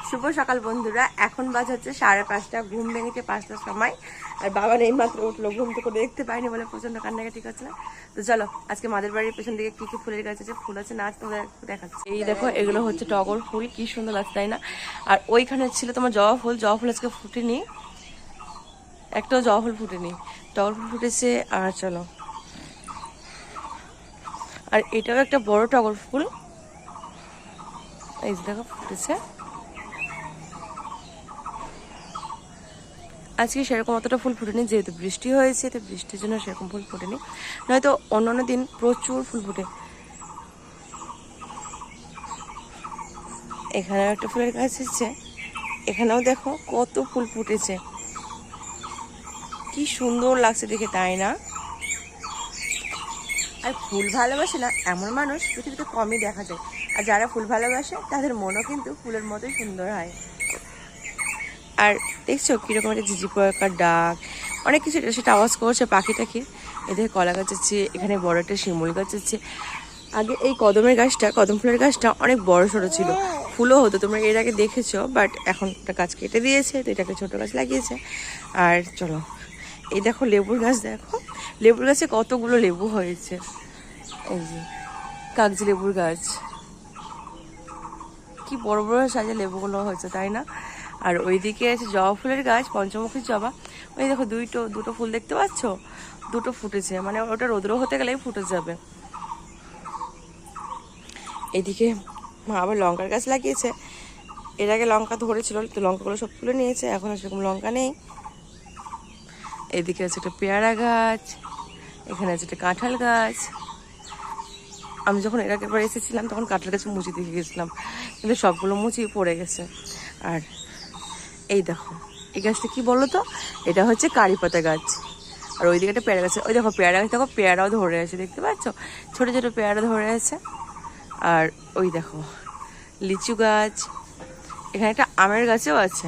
শুভ সকাল বন্ধুরা, এখন বাজে হচ্ছে 5:30। ঘুম ভেঙেছে 5টার সময়। আর বাবা এই মাত্র উঠলো, ঘুম থেকে দেখতে পাইনি বলে প্রচন্ড কান্নাকাটি করছে না। তো চলো আজকে মাদের বাড়ির পেছন দিকে কি কি ফুলের গাছ আছে, ফুল আছে, নাচ তোমাদের দেখাচ্ছি। এই দেখো, এগুলো হচ্ছে টগর ফুল, কি সুন্দর লাগছে তাই না? আর ওইখানে ছিল তোমার জবা ফুল, জবা ফুল আজকে ফুটেনি, একটাও জবা ফুল ফুটেনি, টগর ফুল ফুটেছে। আর চলো, আর এটাও একটা বড় টগর ফুল, এই দেখো ফুটেছে। আজকে সেরকম অতটা ফুল ফুটেনি, যেহেতু বৃষ্টি হয়েছে, তো বৃষ্টির জন্য সেরকম ফুল ফুটেনি, নয়তো অন্যান্য দিন প্রচুর ফুল ফুটে। এখানেও একটা ফুলের গাছ আছে, এখানেও দেখো কত ফুল ফুটেছে, কি সুন্দর লাগছে দেখে তাই না? আর ফুল ভালোবাসে না এমন মানুষ পৃথিবীতে কমই দেখা যায়, আর যারা ফুল ভালোবাসে তাদের মনও কিন্তু ফুলের মতোই সুন্দর হয়। আর দেখছো কিরকম একটা ঝিঝি পোকার ডাক, অনেক কিছু সেটা আওয়াজ করছে পাখি টাখি। এদের কলা গাছ আছে, এখানে বড় একটা শিমুল গাছ আছে। আগে এই কদমের গাছটা, কদম ফুলের গাছটা অনেক বড় সড়ো ছিল, ফুলও হতো, তোমরা এর আগে দেখেছো, বাট এখন একটা গাছ কেটে দিয়েছে, তো এটাকে ছোট গাছ লাগিয়েছে। আর চলো, এই দেখো লেবুর গাছ, দেখো লেবুর গাছে কতগুলো লেবু হয়েছে, এই যে কাগজি লেবুর গাছ, কি বড় বড় সাইজে লেবুগুলো হয়েছে তাই না? আর ওইদিকে আছে জবা ফুলের গাছ, পঞ্চমুখী জবা। ওই দেখো দুটো ফুল দেখতে পাচ্ছ, দুটো ফুটেছে, মানে ওটা রোদ্র হতে গেলেই ফুটে যাবে। এদিকে মা আবার লঙ্কার গাছ লাগিয়েছে, এর আগে লঙ্কা ধরেছিল, তো লঙ্কাগুলো সব তুলে নিয়েছে, এখন আর সেরকম লঙ্কা নেই। এদিকে আছে একটা পেয়ারা গাছ, এখানে আছে একটা কাঁঠাল গাছ। আমি যখন এর আগের বার এসেছিলাম তখন কাঁঠাল গাছে মুচি দেখে গেছিলাম, কিন্তু সবগুলো মুচি পড়ে গেছে। আর এই দেখো, এই গাছটা কি বলো তো, এটা হচ্ছে কারি পাতা গাছ। আর ওইদিকে একটা পেয়ারা গাছ, ওই দেখো পেয়ারা গাছ, দেখো পেয়ারাও ধরে আছে, দেখতে পাচ্ছ ছোট ছোট পেয়ারা ধরে আছে। আর ওই দেখো লিচু গাছ, এখানে একটা আমের গাছও আছে।